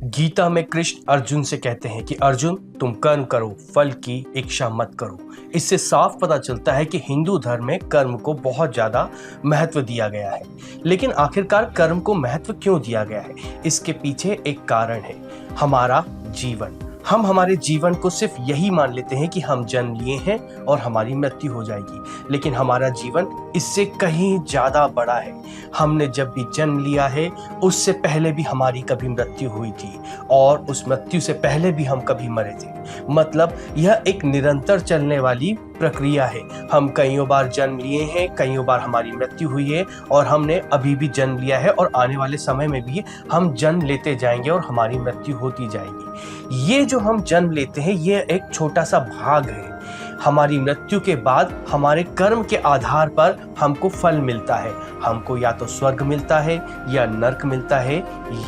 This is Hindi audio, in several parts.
गीता में कृष्ण अर्जुन से कहते हैं कि अर्जुन तुम कर्म करो, फल की इच्छा मत करो। इससे साफ पता चलता है कि हिंदू धर्म में कर्म को बहुत ज़्यादा महत्व दिया गया है। लेकिन आखिरकार कर्म को महत्व क्यों दिया गया है? इसके पीछे एक कारण है, हमारा जीवन। हम हमारे जीवन को सिर्फ यही मान लेते हैं कि हम जन्म लिए हैं और हमारी मृत्यु हो जाएगी, लेकिन हमारा जीवन इससे कहीं ज़्यादा बड़ा है। हमने जब भी जन्म लिया है उससे पहले भी हमारी कभी मृत्यु हुई थी और उस मृत्यु से पहले भी हम कभी मरे थे। मतलब यह एक निरंतर चलने वाली प्रक्रिया है। हम कईयों बार जन्म लिए हैं, कईयों बार हमारी मृत्यु हुई है और हमने अभी भी जन्म लिया है और आने वाले समय में भी हम जन्म लेते जाएंगे और हमारी मृत्यु होती जाएगी। ये जो हम जन्म लेते हैं ये एक छोटा सा भाग है। हमारी मृत्यु के बाद हमारे कर्म के आधार पर हमको फल मिलता है। हमको या तो स्वर्ग मिलता है या नरक मिलता है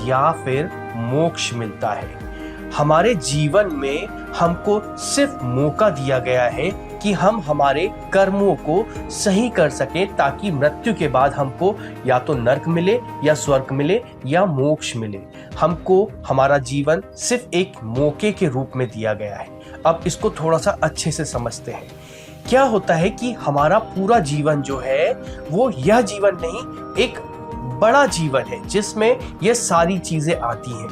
या फिर मोक्ष मिलता है। हमारे जीवन में हमको सिर्फ मौका दिया गया है कि हम हमारे कर्मों को सही कर सकें ताकि मृत्यु के बाद हमको या तो नरक मिले या स्वर्ग मिले या मोक्ष मिले। हमको हमारा जीवन सिर्फ एक मौके के रूप में दिया गया है। अब इसको थोड़ा सा अच्छे से समझते हैं। क्या होता है कि हमारा पूरा जीवन जो है वो यह जीवन नहीं, एक बड़ा जीवन है जिसमें ये सारी चीजें आती हैं।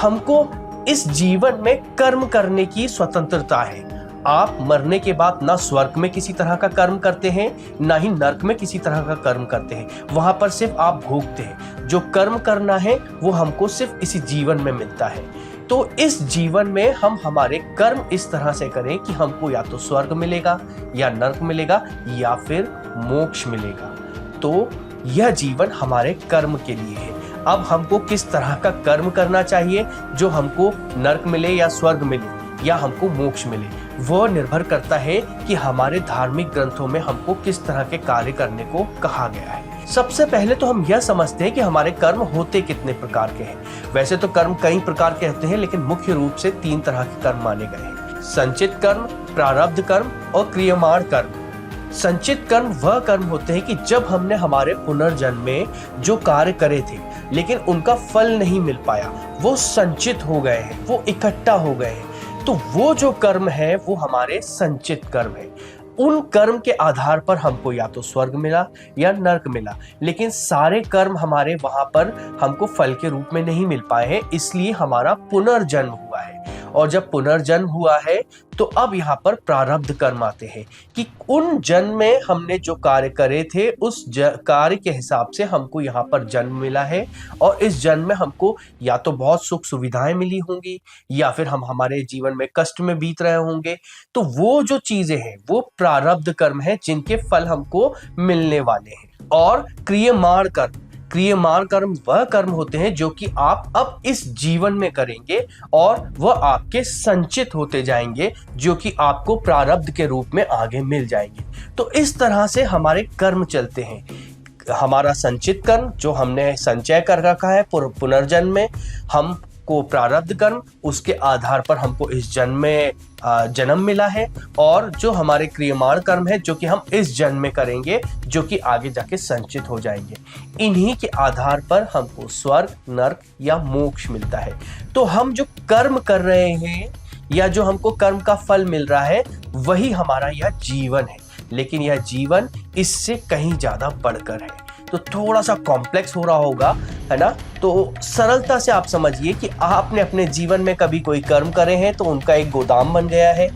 हमको इस जीवन में कर्म करने की स्वतंत्रता है। आप मरने के बाद ना स्वर्ग में किसी तरह का कर्म करते हैं, ना ही नरक में किसी तरह का कर्म करते हैं। वहां पर सिर्फ आप भोगते हैं। जो कर्म करना है वो हमको सिर्फ इसी जीवन में मिलता है। तो इस जीवन में हम हमारे कर्म इस तरह से करें कि हमको या तो स्वर्ग मिलेगा या नरक मिलेगा या फिर मोक्ष मिलेगा। तो यह जीवन हमारे कर्म के लिए है। अब हमको किस तरह का कर्म करना चाहिए जो हमको नरक मिले या स्वर्ग मिले या हमको मोक्ष मिले, वो निर्भर करता है कि हमारे धार्मिक ग्रंथों में हमको किस तरह के कार्य करने को कहा गया है। सबसे पहले तो हम यह समझते हैं कि हमारे कर्म होते कितने प्रकार के हैं। वैसे तो कर्म कई प्रकार के होते हैं, लेकिन मुख्य रूप से 3 तरह के कर्म माने गए हैं: संचित कर्म, प्रारब्ध कर्म और क्रियमाण कर्म। संचित कर्म वह कर्म होते हैं कि जब हमने हमारे पुनर्जन्म में जो कार्य करे थे लेकिन उनका फल नहीं मिल पाया, वो संचित हो गए हैं, वो इकट्ठा हो गए हैं। तो वो जो कर्म है वो हमारे संचित कर्म है। उन कर्म के आधार पर हमको या तो स्वर्ग मिला या नरक मिला, लेकिन सारे कर्म हमारे वहां पर हमको फल के रूप में नहीं मिल पाए हैं, इसलिए हमारा पुनर्जन्म हुआ है। और जब पुनर्जन्म हुआ है तो अब यहाँ पर प्रारब्ध कर्म आते हैं कि उन जन्म में हमने जो कार्य करे थे उस कार्य के हिसाब से हमको यहाँ पर जन्म मिला है और इस जन्म में हमको या तो बहुत सुख सुविधाएं मिली होंगी या फिर हम हमारे जीवन में कष्ट में बीत रहे होंगे। तो वो जो चीजें हैं वो प्रारब्ध कर्म है जिनके फल हमको मिलने वाले हैं। और क्रियमाण कर्म, क्रियमाण कर्म वह कर्म होते हैं जो कि आप अब इस जीवन में करेंगे और वह आपके संचित होते जाएंगे, जो कि आपको प्रारब्ध के रूप में आगे मिल जाएंगे। तो इस तरह से हमारे कर्म चलते हैं। हमारा संचित कर्म जो हमने संचय कर रखा है पुनर्जन्म में, हमको प्रारब्ध कर्म उसके आधार पर हमको इस जन्म में जन्म मिला है, और जो हमारे क्रियमाण कर्म है जो कि हम इस जन्म में करेंगे जो कि आगे जाके संचित हो जाएंगे। इन्हीं के आधार पर हमको स्वर्ग, नरक या मोक्ष मिलता है। तो हम जो कर्म कर रहे हैं या जो हमको कर्म का फल मिल रहा है वही हमारा यह जीवन है, लेकिन यह जीवन इससे कहीं ज्यादा बढ़कर है। तो थोड़ा सा कॉम्प्लेक्स हो रहा होगा, है ना? तो सरलता से आप समझिए कि आपने अपने जीवन में कभी कोई कर्म करे हैं तो उनका एक गोदाम बन गया है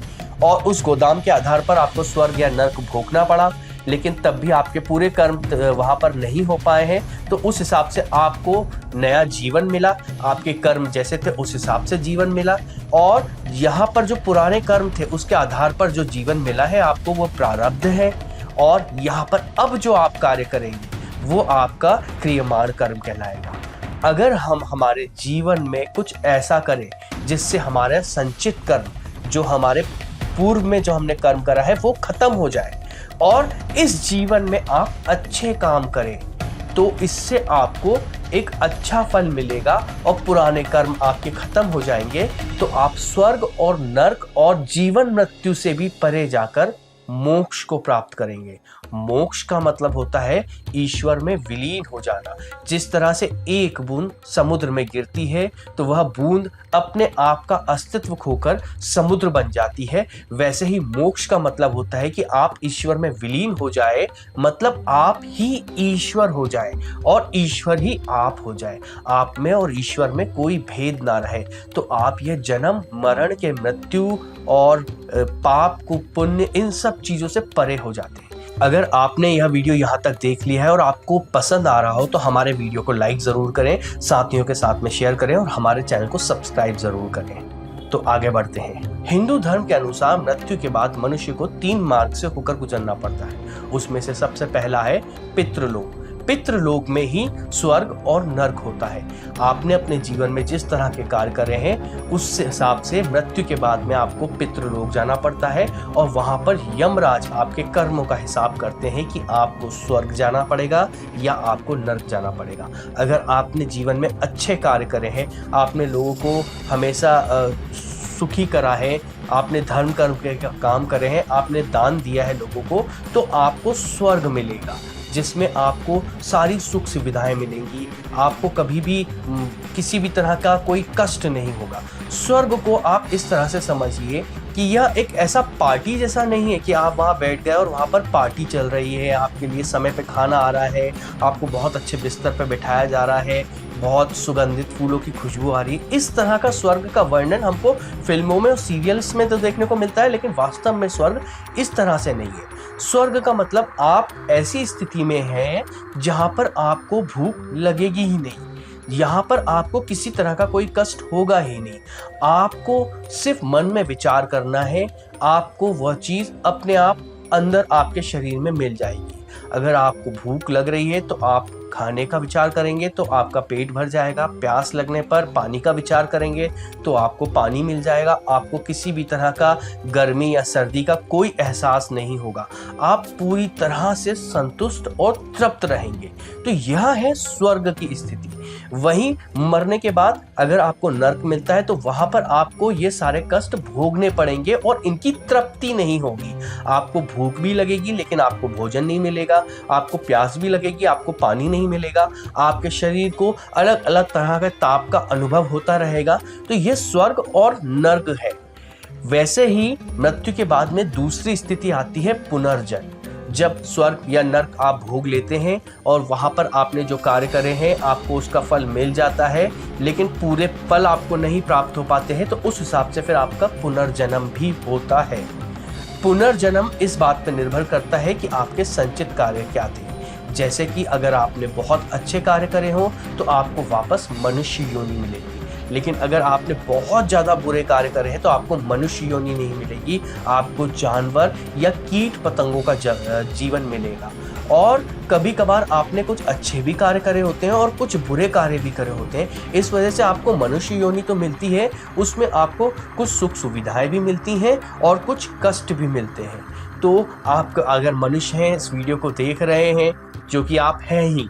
और उस गोदाम के आधार पर आपको स्वर्ग या नरक भोगना पड़ा, लेकिन तब भी आपके पूरे कर्म वहां पर नहीं हो पाए हैं। तो उस हिसाब से आपको नया जीवन मिला, आपके कर्म जैसे थे उस हिसाब से जीवन मिला, और यहाँ पर जो पुराने कर्म थे उसके आधार पर जो जीवन मिला है आपको वो प्रारब्ध है। और यहाँ पर अब जो आप कार्य करेंगे वो आपका क्रियमाण कर्म कहलाएगा। अगर हम हमारे जीवन में कुछ ऐसा करें जिससे हमारा संचित कर्म, जो हमारे पूर्व में जो हमने कर्म करा है, वो खत्म हो जाए और इस जीवन में आप अच्छे काम करें, तो इससे आपको एक अच्छा फल मिलेगा और पुराने कर्म आपके खत्म हो जाएंगे। तो आप स्वर्ग और नरक और जीवन मृत्यु से भी परे जाकर मोक्ष को प्राप्त करेंगे। मोक्ष का मतलब होता है ईश्वर में विलीन हो जाना। जिस तरह से एक बूंद समुद्र में गिरती है तो वह बूंद अपने आप का अस्तित्व खोकर समुद्र बन जाती है, वैसे ही मोक्ष का मतलब होता है कि आप ईश्वर में विलीन हो जाए, मतलब आप ही ईश्वर हो जाए और ईश्वर ही आप हो जाए। आप में और ईश्वर में कोई भेद ना रहे, तो आप यह जन्म मरण के मृत्यु और पाप को पुण्य इन सब चीजों से परे हो जाते हैं। अगर आपने यह वीडियो यहाँ तक देख लिया है और आपको पसंद आ रहा हो तो हमारे वीडियो को लाइक ज़रूर करें, साथियों के साथ में शेयर करें और हमारे चैनल को सब्सक्राइब ज़रूर करें। तो आगे बढ़ते हैं। हिंदू धर्म के अनुसार मृत्यु के बाद मनुष्य को 3 मार्ग से होकर गुजरना पड़ता है। उसमें से सबसे पहला है पितृलोक। पितृलोक में ही स्वर्ग और नर्क होता है। आपने अपने जीवन में जिस तरह के कार्य करे हैं उस हिसाब से मृत्यु के बाद में आपको पितृलोक जाना पड़ता है और वहां पर यमराज आपके कर्मों का हिसाब करते हैं कि आपको स्वर्ग जाना पड़ेगा या आपको नर्क जाना पड़ेगा। अगर आपने जीवन में अच्छे कार्य करे हैं, आपने लोगों को हमेशा सुखी करा है, आपने धर्म कर्म के काम करे हैं, आपने दान दिया है लोगों को, तो आपको स्वर्ग मिलेगा जिसमें आपको सारी सुख सुविधाएं मिलेंगी। आपको कभी भी किसी भी तरह का कोई कष्ट नहीं होगा। स्वर्ग को आप इस तरह से समझिए कि यह एक ऐसा पार्टी जैसा नहीं है कि आप वहाँ बैठ गए और वहाँ पर पार्टी चल रही है, आपके लिए समय पे खाना आ रहा है, आपको बहुत अच्छे बिस्तर पे बिठाया जा रहा है, बहुत सुगंधित फूलों की खुशबू आ रही है। इस तरह का स्वर्ग का वर्णन हमको फिल्मों में और सीरियल्स में तो देखने को मिलता है, लेकिन वास्तव में स्वर्ग इस तरह से नहीं है। स्वर्ग का मतलब आप ऐसी स्थिति में हैं जहाँ पर आपको भूख लगेगी ही नहीं, यहाँ पर आपको किसी तरह का कोई कष्ट होगा ही नहीं। आपको सिर्फ मन में विचार करना है, आपको वह चीज़ अपने आप अंदर आपके शरीर में मिल जाएगी। अगर आपको भूख लग रही है तो आप खाने का विचार करेंगे तो आपका पेट भर जाएगा। प्यास लगने पर पानी का विचार करेंगे तो आपको पानी मिल जाएगा। आपको किसी भी तरह का गर्मी या सर्दी का कोई एहसास नहीं होगा। आप पूरी तरह से संतुष्ट और तृप्त रहेंगे। तो यह है स्वर्ग की स्थिति। वहीं मरने के बाद अगर आपको नर्क मिलता है तो वहां पर आपको ये सारे कष्ट भोगने पड़ेंगे और इनकी तृप्ति नहीं होगी। आपको भूख भी लगेगी लेकिन आपको भोजन नहीं मिलेगा, आपको प्यास भी लगेगी, आपको पानी नहीं मिलेगा, आपके शरीर को अलग अलग तरह के ताप का अनुभव होता रहेगा। तो यह स्वर्ग और नर्क है। वैसे ही मृत्यु के बाद में दूसरी स्थिति आती है पुनर्जन्म। जब स्वर्ग या नर्क आप भोग लेते हैं और वहां पर आपने जो कार्य करे हैं आपको उसका फल मिल जाता है, लेकिन पूरे फल आपको नहीं प्राप्त हो पाते हैं, तो उस हिसाब से फिर आपका पुनर्जन्म भी होता है। पुनर्जन्म इस बात पर निर्भर करता है कि आपके संचित कार्य क्या थे। जैसे कि अगर आपने बहुत अच्छे कार्य करे हो तो आपको वापस मनुष्य योनि मिलेगी, लेकिन अगर आपने बहुत ज़्यादा बुरे कार्य करे हैं तो आपको मनुष्य योनि नहीं मिलेगी, आपको जानवर या कीट पतंगों का जीवन मिलेगा। और कभी कभार आपने कुछ अच्छे भी कार्य करे होते हैं और कुछ बुरे कार्य भी करे होते हैं, इस वजह से आपको मनुष्य योनि तो मिलती है, उसमें आपको कुछ सुख सुविधाएं भी मिलती हैं और कुछ कष्ट भी मिलते हैं। तो आप अगर मनुष्य हैं, इस वीडियो को देख रहे हैं, जो कि आप हैं ही,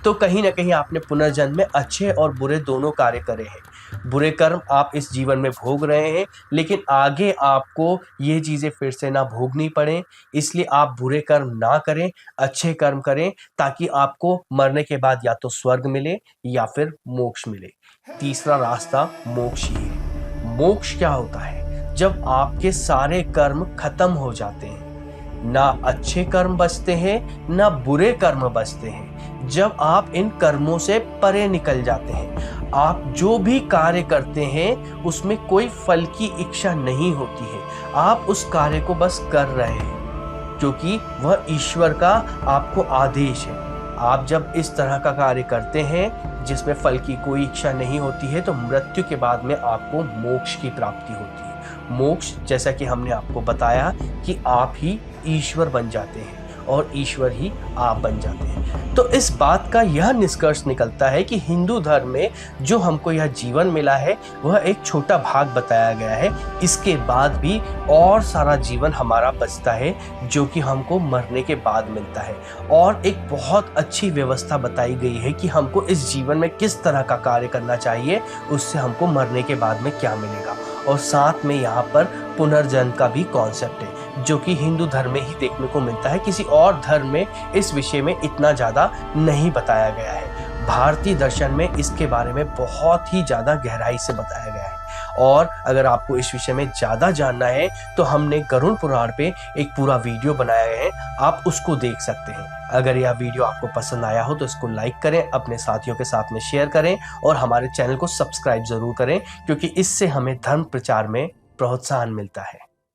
तो कहीं ना कहीं आपने पुनर्जन्म में अच्छे और बुरे दोनों कार्य करे हैं। बुरे कर्म आप इस जीवन में भोग रहे हैं, लेकिन आगे आपको ये चीज़ें फिर से ना भोगनी पड़े, इसलिए आप बुरे कर्म ना करें, अच्छे कर्म करें, ताकि आपको मरने के बाद या तो स्वर्ग मिले या फिर मोक्ष मिले। तीसरा रास्ता मोक्ष ही है। मोक्ष क्या होता है? जब आपके सारे कर्म खत्म हो जाते हैं, ना अच्छे कर्म बचते हैं ना बुरे कर्म बचते हैं। जब आप इन कर्मों से परे निकल जाते हैं, आप जो भी कार्य करते हैं उसमें कोई फल की इच्छा नहीं होती है, आप उस कार्य को बस कर रहे हैं क्योंकि वह ईश्वर का आपको आदेश है। आप जब इस तरह का कार्य करते हैं जिसमें फल की कोई इच्छा नहीं होती है, तो मृत्यु के बाद में आपको मोक्ष की प्राप्ति होती है। मोक्ष, जैसा कि हमने आपको बताया, कि आप ही ईश्वर बन जाते हैं और ईश्वर ही आप बन जाते हैं। तो इस बात का यह निष्कर्ष निकलता है कि हिंदू धर्म में जो हमको यह जीवन मिला है वह एक छोटा भाग बताया गया है। इसके बाद भी और सारा जीवन हमारा बचता है जो कि हमको मरने के बाद मिलता है, और एक बहुत अच्छी व्यवस्था बताई गई है कि हमको इस जीवन में किस तरह का कार्य करना चाहिए, उससे हमको मरने के बाद में क्या मिलेगा। और साथ में यहाँ पर पुनर्जन्म का भी कॉन्सेप्ट है। जो कि हिंदू धर्म में ही देखने को मिलता है। किसी और धर्म में इस विषय में इतना ज़्यादा नहीं बताया गया है। भारतीय दर्शन में इसके बारे में बहुत ही ज़्यादा गहराई से बताया गया है। और अगर आपको इस विषय में ज़्यादा जानना है तो हमने गरुड़ पुराण पे एक पूरा वीडियो बनाया है, आप उसको देख सकते हैं। अगर यह वीडियो आपको पसंद आया हो तो इसको लाइक करें, अपने साथियों के साथ में शेयर करें और हमारे चैनल को सब्सक्राइब ज़रूर करें, क्योंकि इससे हमें धर्म प्रचार में प्रोत्साहन मिलता है।